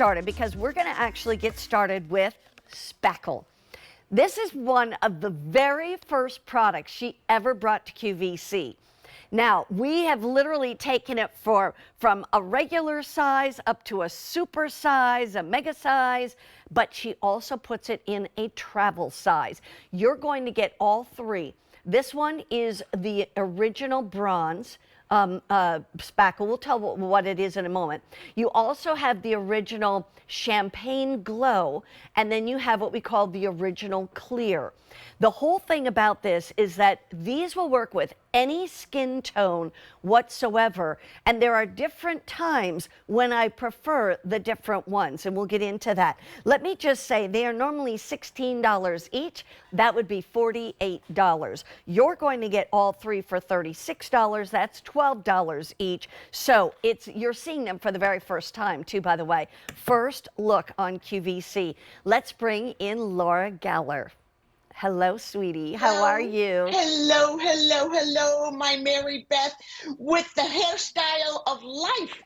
started because we're going to actually get started with Spackle. This is one of the very first products she ever brought to QVC. Now, we have literally taken it from a regular size up to a super size, a mega size, but she also puts it in a travel size. You're going to get all three. This one is the original bronze spackle. We'll tell what it is in a moment. You also have the original champagne glow, and then you have what we call the original clear. The whole thing about this is that these will work with any skin tone whatsoever, and there are different times when I prefer the different ones, and we'll get into that. Let me just say they are normally $16 each. That would be $48. You're going to get all three for $36. That's $12 each. So you're seeing them for the very first time too, by the way. First look on QVC. Let's bring in Laura Geller. Hello, sweetie. How are you? Hello, hello, hello, my Mary Beth, with the hairstyle of life.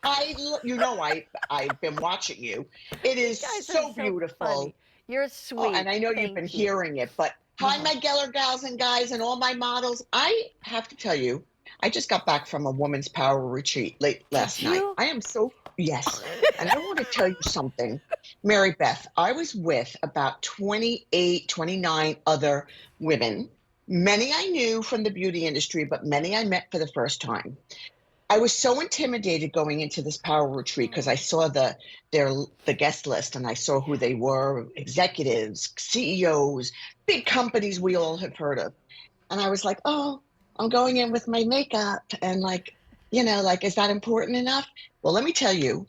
I've been watching you. It is so beautiful. Funny. You're sweet. Oh, and I know you've been hearing it, but hi, my Geller gals and guys and all my models. I have to tell you, I just got back from a woman's power retreat late last night. I am so, yes. And I want to tell you something. Mary Beth, I was with about 28, 29 other women. Many I knew from the beauty industry, but many I met for the first time. I was so intimidated going into this power retreat because I saw the guest list and I saw who they were, executives, CEOs, big companies we all have heard of. And I was like, oh, I'm going in with my makeup and is that important enough? Well, let me tell you,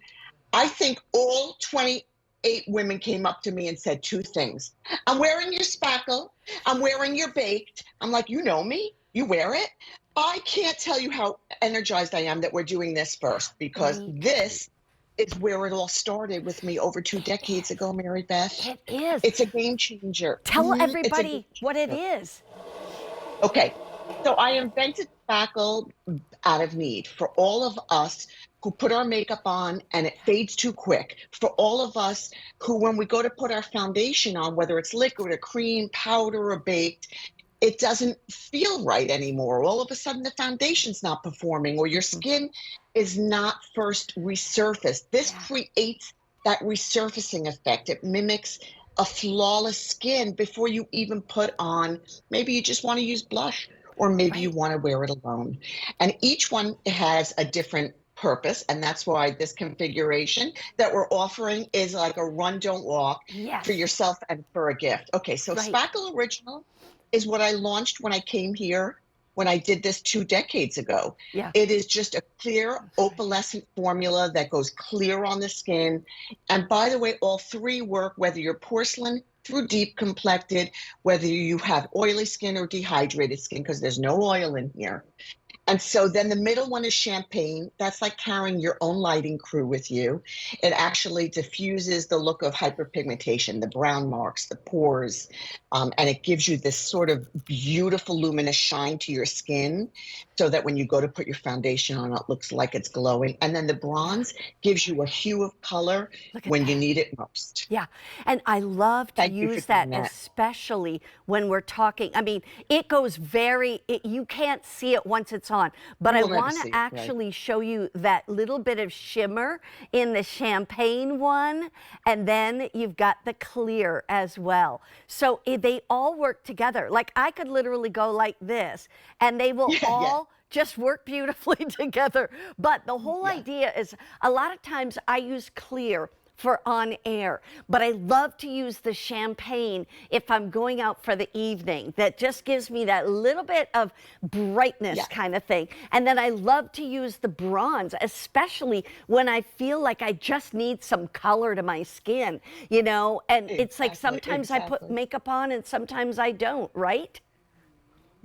I think all 28 women came up to me and said two things. I'm wearing your spackle. I'm wearing your baked. I'm like, you know me, you wear it. I can't tell you how energized I am that we're doing this first, because this is where it all started with me over 2 decades ago, Mary Beth. It is. It's a game changer. Tell everybody what it is. Okay. So I invented spackle out of need for all of us who put our makeup on and it fades too quick. For all of us who, when we go to put our foundation on, whether it's liquid or cream, powder or baked, it doesn't feel right anymore. All of a sudden the foundation's not performing or your skin is not first resurfaced. This creates that resurfacing effect. It mimics a flawless skin before you even put on, maybe you just want to use blush, or maybe you want to wear it alone. And each one has a different purpose, and that's why this configuration that we're offering is like a run, don't walk for yourself and for a gift. Okay, so Spackle Original is what I launched when I came here, when I did this 2 decades ago. It is just a clear opalescent formula that goes clear on the skin. And by the way, all three work whether you're porcelain through deep complected, whether you have oily skin or dehydrated skin, because there's no oil in here. And so then the middle one is champagne. That's like carrying your own lighting crew with you. It actually diffuses the look of hyperpigmentation, the brown marks, the pores, and it gives you this sort of beautiful luminous shine to your skin so that when you go to put your foundation on, it looks like it's glowing. And then the bronze gives you a hue of color when you need it most. Yeah, and I love to use that, especially when we're talking. I mean, it goes you can't see it once it's on, but I want to actually show you that little bit of shimmer in the champagne one, and then you've got the clear as well. So they all work together. Like I could literally go like this, and they will all just work beautifully together. But the whole idea is, a lot of times I use clear for on air, but I love to use the champagne if I'm going out for the evening. That just gives me that little bit of brightness kind of thing. And then I love to use the bronze, especially when I feel like I just need some color to my skin, and it's like sometimes I put makeup on and sometimes I don't, right?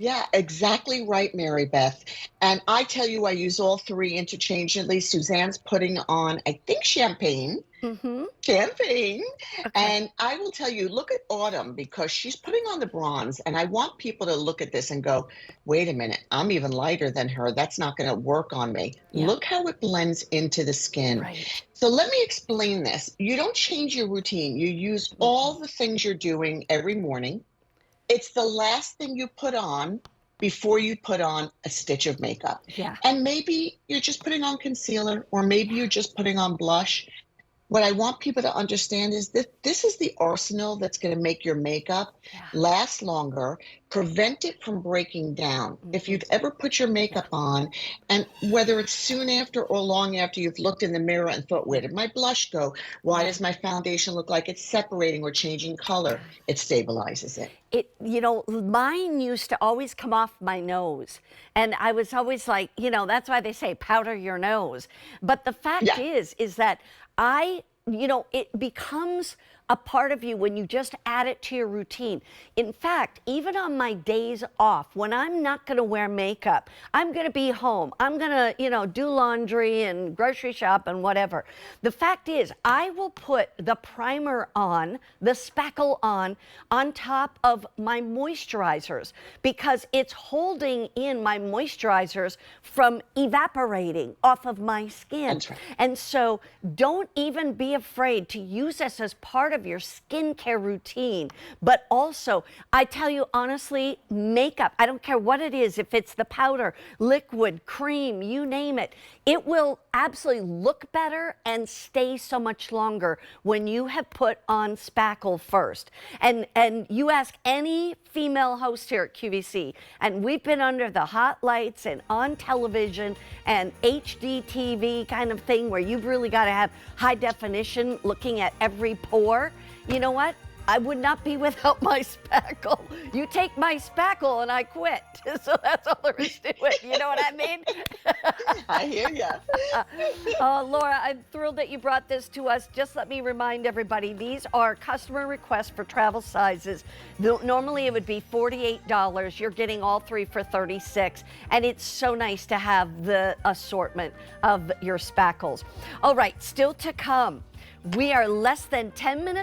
Yeah, exactly right, Mary Beth. And I tell you, I use all three interchangeably. Suzanne's putting on, I think, Mm-hmm. champagne. Okay. And I will tell you, look at Autumn because she's putting on the bronze. And I want people to look at this and go, wait a minute, I'm even lighter than her. That's not going to work on me. Yeah. Look how it blends into the skin. Right. So let me explain this. You don't change your routine, you use Mm-mm. all the things you're doing every morning. It's the last thing you put on before you put on a stitch of makeup. Yeah. And maybe you're just putting on concealer, or maybe you're just putting on blush. What I want people to understand is that this is the arsenal that's going to make your makeup Yeah. last longer, prevent it from breaking down. If Mm-hmm. you've ever put your Yeah. makeup on, and whether it's soon after or long after you've looked in the mirror and thought, where did my blush go? Why Yeah. does my foundation look like it's separating or changing color? It stabilizes it. Mine used to always come off my nose. And I was always like, that's why they say powder your nose. But the fact Yeah. is that it becomes a part of you when you just add it to your routine. In fact, even on my days off, when I'm not going to wear makeup, I'm going to be home. I'm going to, do laundry and grocery shop and whatever. The fact is, I will put the primer on, the Spackle on top of my moisturizers because it's holding in my moisturizers from evaporating off of my skin. That's right. And so don't even be afraid to use this as part of your skincare routine. But also, I tell you honestly, makeup, I don't care what it is, if it's the powder, liquid, cream, you name it, it will absolutely look better and stay so much longer when you have put on Spackle first. And you ask any female host here at QVC, and we've been under the hot lights and on television and HD TV kind of thing where you've really got to have high definition looking at every pore. You know what? I would not be without my Spackle. You take my Spackle and I quit. So that's all there is to it. You know what I mean? I hear you. Laura, I'm thrilled that you brought this to us. Just let me remind everybody, these are customer requests for travel sizes. Normally it would be $48. You're getting all three for $36. And it's so nice to have the assortment of your Spackles. All right, still to come. We are less than 10 minutes